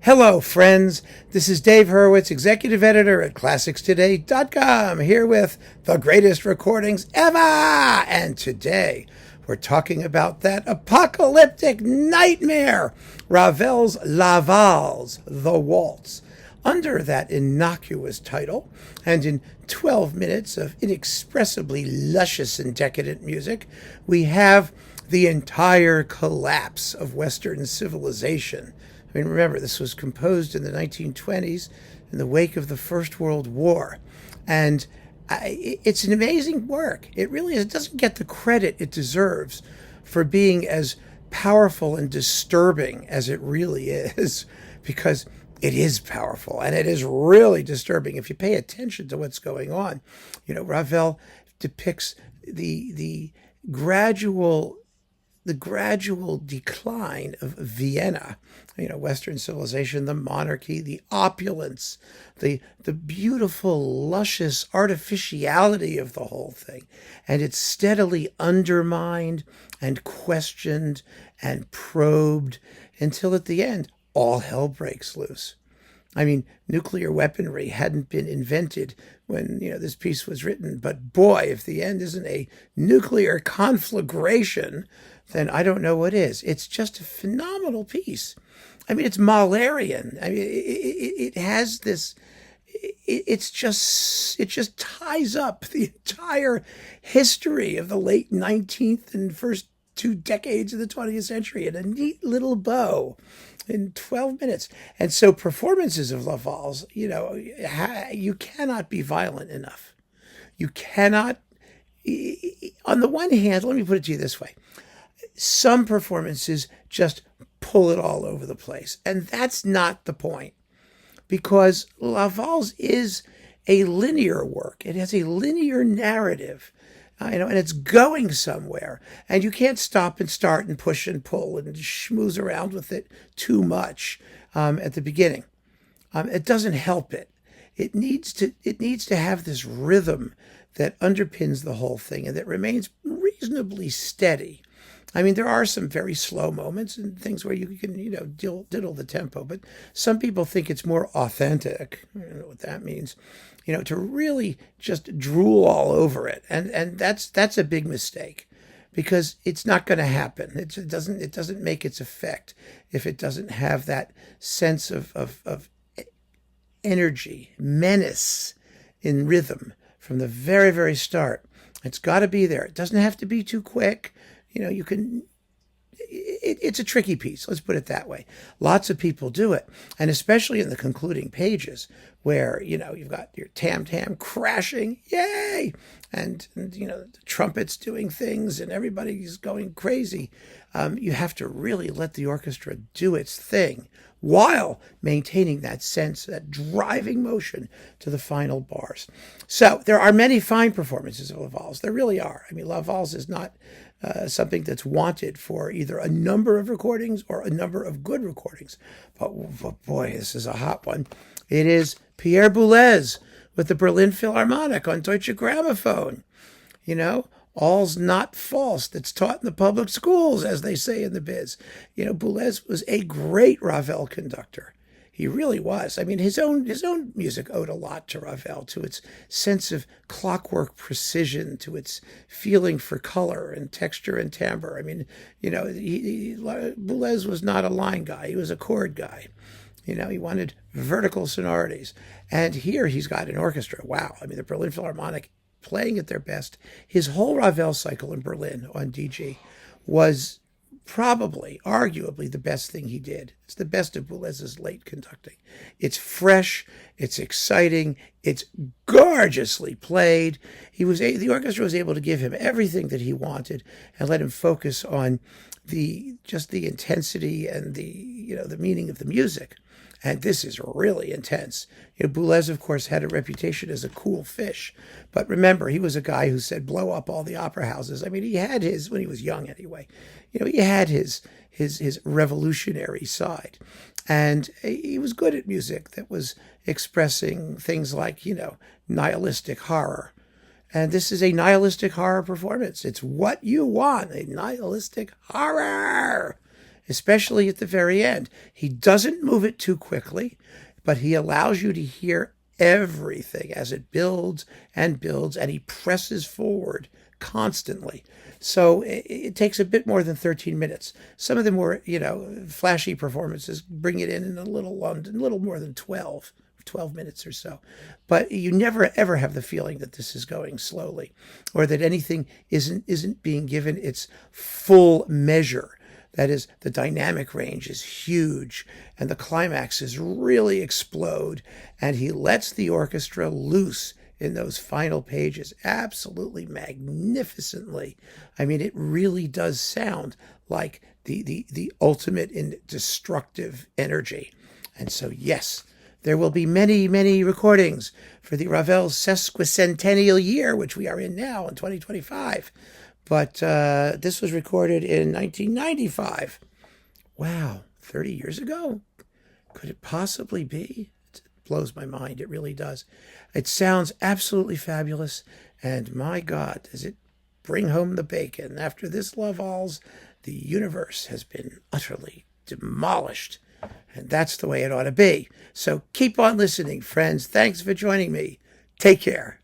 Hello, friends. This is Dave Hurwitz, executive editor at ClassicsToday.com, here with the greatest recordings ever. And today, we're talking about that apocalyptic nightmare, Ravel's La Valse, the Waltz. Under that innocuous title, and in 12 minutes of inexpressibly luscious and decadent music, we have the entire collapse of Western civilization. I mean, remember, this was composed in the 1920s in the wake of the First World War. And it's an amazing work. It really is. It doesn't get the credit it deserves for being as powerful and disturbing as it really is, because it is powerful and it is really disturbing if you pay attention to what's going on. You know, Ravel depicts the gradual decline of Vienna, you know, Western civilization, the monarchy, the opulence, the beautiful, luscious artificiality of the whole thing. And it's steadily undermined and questioned and probed until at the end, all hell breaks loose. I mean, nuclear weaponry hadn't been invented when, you know, this piece was written. But boy, if the end isn't a nuclear conflagration, then I don't know what is. It's just a phenomenal piece. I mean, it's Mahlerian. I mean, it has this. It just ties up the entire history of the late 19th and first 2 decades of the 20th century in a neat little bow in 12 minutes. And so performances of La Valse, you know, you cannot be violent enough. You cannot, on the one hand, let me put it to you this way. Some performances just pull it all over the place. And that's not the point, because La Valse is a linear work. It has a linear narrative. And it's going somewhere, and you can't stop and start and push and pull and schmooze around with it too much at the beginning. It doesn't help it. It needs to have this rhythm that underpins the whole thing and that remains reasonably steady. I mean, there are some very slow moments and things where you can, you know, diddle the tempo, but some people think it's more authentic. I don't know what that means. You know, to really just drool all over it. And that's a big mistake, because it's not going to happen. It doesn't make its effect if it doesn't have that sense of energy, menace in rhythm from the very, very start. It's got to be there. It doesn't have to be too quick. You know, you can, it's a tricky piece, let's put it that way. Lots of people do it, and especially in the concluding pages where, you know, you've got your tam-tam crashing, yay! And you know, the trumpets doing things and everybody's going crazy. You have to really let the orchestra do its thing while maintaining that sense, that driving motion to the final bars. So there are many fine performances of La Valse. There really are. I mean, La Valse is not something that's wanted for either a number of recordings or a number of good recordings. But boy, this is a hot one. It is Pierre Boulez with the Berlin Philharmonic on Deutsche Grammophon. You know, all's not false that's taught in the public schools, as they say in the biz. You know, Boulez was a great Ravel conductor. He really was. I mean, his own music owed a lot to Ravel, to its sense of clockwork precision, to its feeling for color and texture and timbre. I mean, you know, Boulez was not a line guy. He was a chord guy. You know, he wanted vertical sonorities. And here he's got an orchestra. Wow. I mean, the Berlin Philharmonic playing at their best. His whole Ravel cycle in Berlin on DG was probably, arguably, the best thing he did. It's the best of Boulez's late conducting. It's fresh, it's exciting, it's gorgeously played. The orchestra was able to give him everything that he wanted and let him focus on the intensity and the meaning of the music. And this is really intense. You know, Boulez, of course, had a reputation as a cool fish. But remember, he was a guy who said, blow up all the opera houses. I mean, he had his, when he was young anyway, you know, he had his revolutionary side. And he was good at music that was expressing things like, you know, nihilistic horror. And this is a nihilistic horror performance. It's what you want, a nihilistic horror. especially at the very end. He doesn't move it too quickly, but he allows you to hear everything as it builds, and he presses forward constantly. So it takes a bit more than 13 minutes. Some of the more, flashy performances bring it in a little more than 12 minutes or so. But you never ever have the feeling that this is going slowly, or that anything isn't being given its full measure. That is, the dynamic range is huge, and the climaxes really explode, and he lets the orchestra loose in those final pages absolutely magnificently. I mean, it really does sound like the ultimate in destructive energy. And so, yes, there will be many, many recordings for the Ravel sesquicentennial year, which we are in now in 2025. But this was recorded in 1995. Wow, 30 years ago? Could it possibly be? It blows my mind. It really does. It sounds absolutely fabulous. And my God, does it bring home the bacon. After this La Valse, the universe has been utterly demolished. And that's the way it ought to be. So keep on listening, friends. Thanks for joining me. Take care.